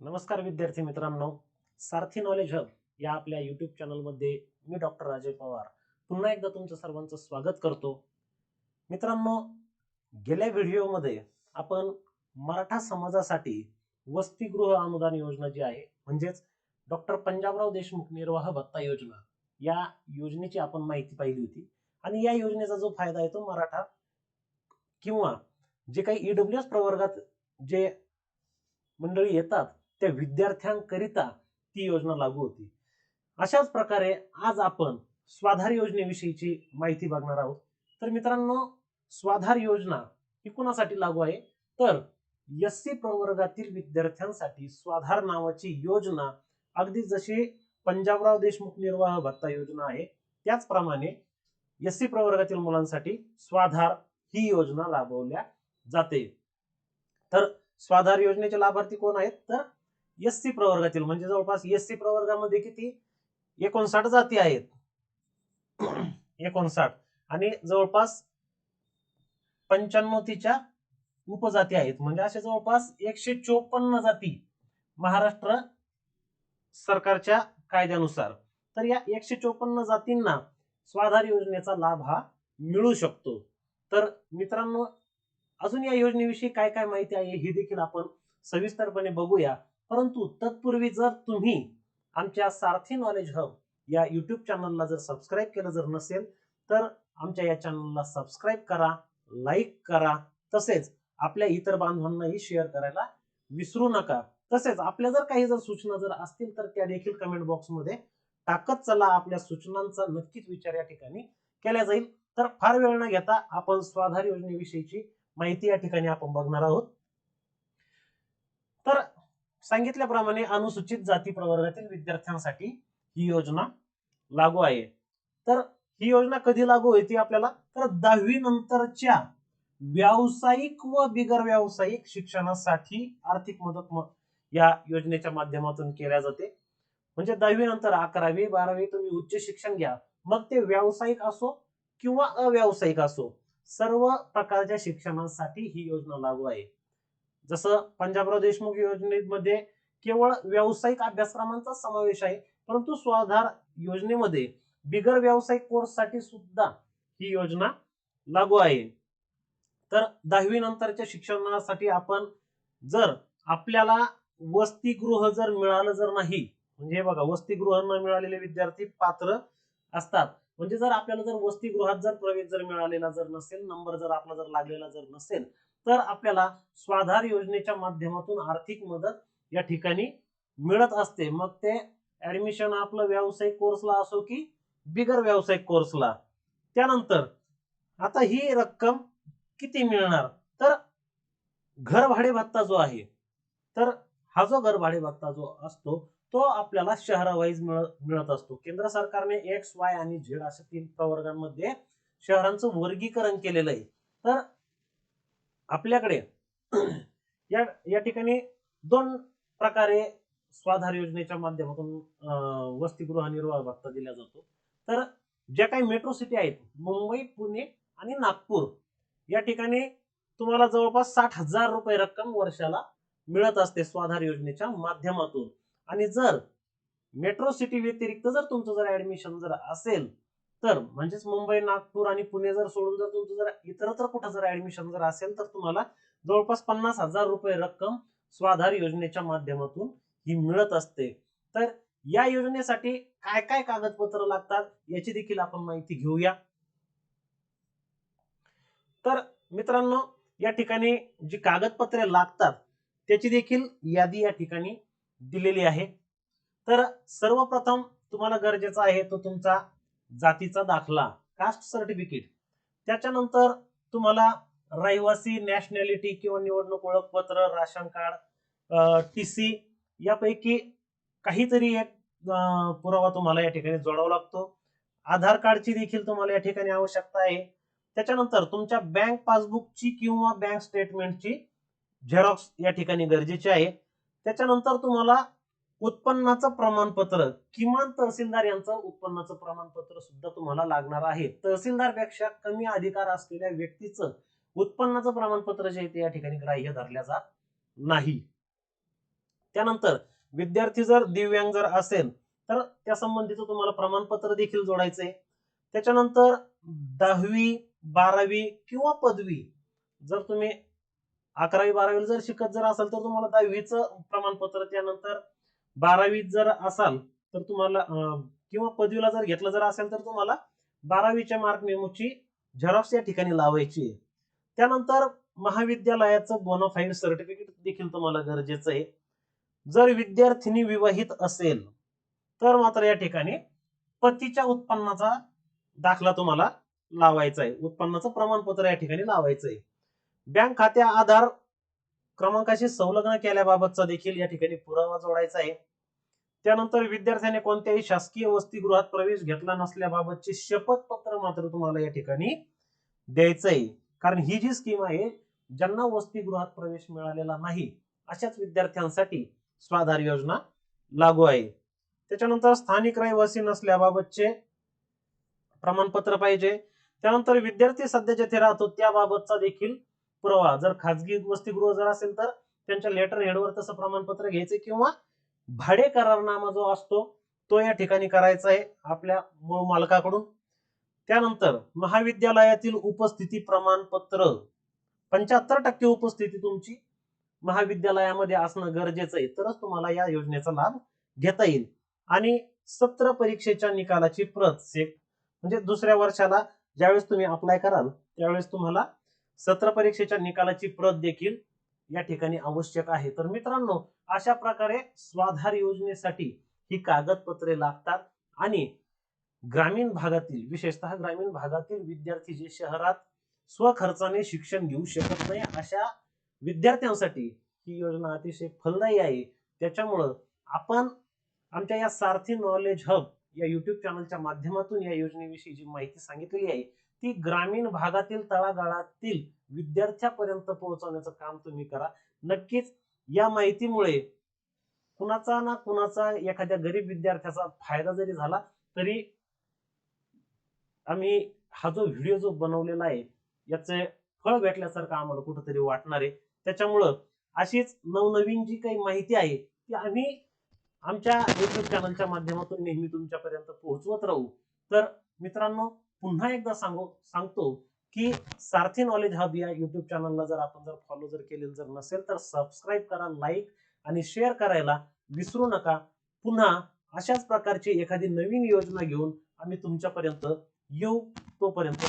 नमस्कार विद्यार्थी मित्रांनो, सारथी नॉलेज हब या आपल्या युट्यूब चॅनलमध्ये मी डॉक्टर राजय पवार पुन्हा एकदा तुमचं सर्वांचं स्वागत करतो. मित्रांनो, गेल्या व्हिडिओमध्ये आपण मराठा समाजासाठी वसतिगृह अनुदान योजना जी आहे म्हणजेच डॉक्टर पंजाबराव देशमुख निर्वाह भत्ता योजना या योजनेची आपण माहिती पाहिली होती. आणि या योजनेचा जो फायदा आहे तो मराठा किंवा जे काही ईडब्ल्यूएस प्रवर्गात जे मंडळी येतात त्या विद्यार्थ्यांकरिता ती योजना लागू होती. अशाच प्रकारे आज आपण स्वाधार योजनेविषयीची माहिती बघणार आहोत. तर मित्रांनो, स्वाधार योजना ही कुणासाठी लागू आहे तर एससी प्रवर्गातील विद्यार्थ्यांसाठी स्वाधार नावाची योजना अगदी जशी पंजाबराव देशमुख निर्वाह भत्ता योजना आहे त्याचप्रमाणे एससी प्रवर्गातील मुलांसाठी स्वाधार ही योजना राबवल्या जाते. तर स्वाधार योजनेचे लाभार्थी कोण आहेत तर एससी प्रवर्गातील म्हणजे जवळपास एससी प्रवर्गामध्ये किती 59 जाती आहेत 59 आणि जवळपास 95 तिच्या उपजाती आहेत म्हणजे असे जवळपास 154 जाती महाराष्ट्र सरकारच्या कायद्यानुसार. तर या 154 जातींना स्वाधार योजनेचा लाभ हा मिळू शकतो. तर मित्रांनो, अजून या योजनेविषयी काय काय माहिती आहे ही देखील आपण सविस्तरपणे बघूया. परंतु तत्पूर्वी जर तुम्ही आमच्या सारथी नॉलेज हब या युट्यूब चॅनलला जर सबस्क्राईब केलं जर नसेल तर आमच्या या चॅनलला सबस्क्राईब करा, लाईक करा, तसेच आपल्या इतर बांधवांनाही शेअर करायला विसरू नका. तसेच आपल्या जर काही जर सूचना जर असतील तर त्या देखील कमेंट बॉक्समध्ये टाकत चला. आपल्या सूचनांचा नक्कीच विचार या ठिकाणी केला जाईल. तर फार वेळ न घेता आपण स्वाधार योजनेविषयीची माहिती या ठिकाणी आपण बघणार आहोत. तर सांगितल्याप्रमाणे अनुसूचित जाती प्रवर्गातील विद्यार्थ्यांसाठी ही योजना लागू आहे. तर ही योजना कधी लागू होती आपल्याला तर 10वी नंतरच्या व्यावसायिक व बिगर व्यावसायिक शिक्षणासाठी आर्थिक मदत या योजनेच्या माध्यमातून केल्या जाते. म्हणजे 10वी नंतर 11वी 12वी तुम्ही उच्च शिक्षण घ्या, मग ते व्यावसायिक असो किंवा अव्यावसायिक असो, सर्व प्रकारच्या शिक्षणासाठी ही योजना लागू आहे. जसं पंजाबराव देशमुख योजनेमध्ये केवळ व्यावसायिक अभ्यासक्रमांचा समावेश आहे, परंतु स्वाधार योजनेमध्ये बिगर व्यावसायिक कोर्ससाठी सुद्धा ही योजना लागू आहे. तर 10वी नंतरच्या शिक्षणासाठी आपण जर आपल्याला वसतिगृह जर मिळालं जर नाही, म्हणजे बघा वसतिगृह न मिळालेले विद्यार्थी पात्र असतात. म्हणजे जर आपल्याला जर वसतिगृहात जर प्रवेश जर मिळालेला जर नसेल, नंबर जर आपला जर लागलेला जर नसेल तर आपल्याला स्वाधार योजनेच्या माध्यमातून आर्थिक मदत या ठिकाणी मिळत असते. मग ते ऍडमिशन आपलं व्यावसायिक कोर्सला असो की बिगर व्यावसायिक कोर्सला. त्यानंतर आता ही रक्कम किती मिळणार तर घर भाडे भत्ता जो आहे तर हा जो घर भाडे भत्ता जो असतो तो आपल्याला शहरावाईज मिळत असतो. केंद्र सरकारने एक्स वाय आणि झेड अशा 3 प्रवर्गांमध्ये शहरांचं वर्गीकरण केलेलं आहे. तर आपल्याकडे या ठिकाणी 2 प्रकारे स्वाधार योजनेच्या माध्यमातून वसतिगृह निर्वाह भत्ता दिला जातो. तर ज्या काही मेट्रो सिटी आहेत मुंबई, पुणे आणि नागपूर या ठिकाणी तुम्हाला जवळपास 60,000 रुपये रक्कम वर्षाला मिळत असते स्वाधार योजनेच्या माध्यमातून. आणि जर मेट्रो सिटी व्यतिरिक्त जर तुमचं जर ऍडमिशन जर असेल तर म्हणजेच मुंबई, नागपूर आणि पुणे जर सोडून जर तुमचं जर इतरत्र कुठं जर ऍडमिशन जर असेल तर तुम्हाला जवळपास 50,000 रुपये रक्कम स्वाधार योजनेच्या माध्यमातून ही मिळत असते. तर या योजनेसाठी काय काय कागदपत्र लागतात याची देखील आपण माहिती घेऊया. तर मित्रांनो, या ठिकाणी जी कागदपत्रे लागतात त्याची देखील यादी या ठिकाणी दिलेली आहे. तर सर्वप्रथम तुम्हाला गरजेचा आहे तो तुमचा जातीचा दाखला, कास्ट सर्टिफिकेट. त्याच्यानंतर तुम्हाला रहिवासी, नॅशनॅलिटी किंवा निवडणूक ओळखपत्र, राशन कार्ड, टीसी यापैकी काहीतरी एक पुरावा तुम्हाला या ठिकाणी जोडावा लागतो. आधार कार्डची देखील तुम्हाला या ठिकाणी आवश्यकता आहे. त्याच्यानंतर तुमच्या बँक पासबुकची किंवा बँक स्टेटमेंटची झेरॉक्स या ठिकाणी गरजेची आहे. त्याच्यानंतर तुम्हाला उत्पन्नाचं प्रमाणपत्र, किमान तहसीलदार यांचं उत्पन्नाचं प्रमाणपत्र सुद्धा तुम्हाला लागणार आहे. तहसीलदारपेक्षा कमी अधिकार असलेल्या व्यक्तीचं उत्पन्नाचं प्रमाणपत्र जे आहे ते या ठिकाणी ग्राह्य धरल्या जात नाही. त्यानंतर विद्यार्थी जर दिव्यांग जर असेल तर त्या संबंधीचं तुम्हाला प्रमाणपत्र देखील जोडायचंय. त्याच्यानंतर 10वी 12वी किंवा पदवी जर तुम्ही 11वी 12वी जर शिकत जर असाल तर तुम्हाला 10वीचं प्रमाणपत्र, त्यानंतर 12वीत जर असाल तर तुम्हाला किंवा पदवीला जर घेतलं जर असेल तर तुम्हाला 12वीच्या मार्क मेमोची झेरॉक्स या ठिकाणी लावायची. त्यानंतर महाविद्यालयाचं बोनाफाईड सर्टिफिकेट देखील तुम्हाला गरजेचं आहे. जर विद्यार्थिनी विवाहित असेल तर मात्र या ठिकाणी पतीच्या उत्पन्नाचा दाखला तुम्हाला लावायचा आहे, उत्पन्नाचं प्रमाणपत्र या ठिकाणी लावायचं आहे. बँक खात्या आधार क्रमांकाशी संलग्न केल्याबाबतचा देखील या ठिकाणी पुरावा जोडायचा आहे. त्यानंतर विद्यार्थ्याने कोणत्याही शासकीय वसतिगृहात प्रवेश घेतला नसल्याबाबतचे शपथपत्र मात्र तुम्हाला या ठिकाणी द्यायचं आहे. कारण ही जी स्कीम आहे, ज्यांना वसतिगृहात प्रवेश मिळालेला नाही अशाच विद्यार्थ्यांसाठी स्वाधार योजना लागू आहे. त्याच्यानंतर स्थानिक रहिवासी नसल्याबाबतचे प्रमाणपत्र पाहिजे. त्यानंतर विद्यार्थी सध्या जेथे राहतो त्याबाबतचा देखील पुरावा, जर खाजगी वसतिगृह जर असेल तर त्यांच्या लेटर हेडवर तसं प्रमाणपत्र घ्यायचं किंवा भाडे करारनामा जो असतो तो या ठिकाणी करायचा आहे आपल्या मूळ मालकाकडून. त्यानंतर महाविद्यालयातील उपस्थिती प्रमाणपत्र 75% उपस्थिती तुमची महाविद्यालयामध्ये असणं गरजेचं आहे, तरच तुम्हाला या योजनेचा लाभ घेता येईल. आणि सत्र परीक्षेच्या निकालाची प्रत म्हणजे दुसऱ्या वर्षाला ज्यावेळेस तुम्ही अप्लाय कराल त्यावेळेस तुम्हाला सत्र परीक्षेच्या निकालाची प्रत देखील या ठिकाणी आवश्यक आहे. तर मित्रांनो, अशा प्रकारे स्वाधार योजनेसाठी ही कागदपत्रे लागतात. आणि ग्रामीण भागातील, विशेषतः ग्रामीण भागातील विद्यार्थी जे शहरात स्वखर्चाने शिक्षण घेऊ शकत नाही अशा विद्यार्थ्यांसाठी ही योजना अतिशय फलदायी आहे. त्याच्यामुळं आपण आमच्या या सारथी नॉलेज हब या युट्यूब चॅनलच्या माध्यमातून या योजनेविषयी जी माहिती सांगितलेली आहे ती ग्रामीण भागातील तळागाळातील विद्यार्थ्यापर्यंत पोहोचवण्याचं काम तुम्ही करा. नक्कीच या माहितीमुळे कुणाचा ना कुणाचा, एखाद्या गरीब विद्यार्थ्याचा फायदा जरी झाला तरी आम्ही हा जो व्हिडिओ जो बनवलेला आहे याचे फळ भेटल्यासारखं आम्हाला कुठंतरी वाटणार आहे. त्याच्यामुळं अशीच नवनवीन जी काही माहिती आहे ती आम्ही आमच्या युट्यूब चॅनलच्या माध्यमातून नेहमी तुमच्यापर्यंत पोहोचवत राहू. तर मित्रांनो, पुन्हा एकदा सांगतो की सारथी नॉलेज हब या युट्यूब चॅनलला जर आपण जर फॉलो जर केलेलं जर नसेल तर सबस्क्राईब करा, लाईक आणि शेअर करायला विसरू नका. पुन्हा अशाच प्रकारची एखादी नवीन योजना घेऊन आम्ही तुमच्यापर्यंत येऊ. तोपर्यंत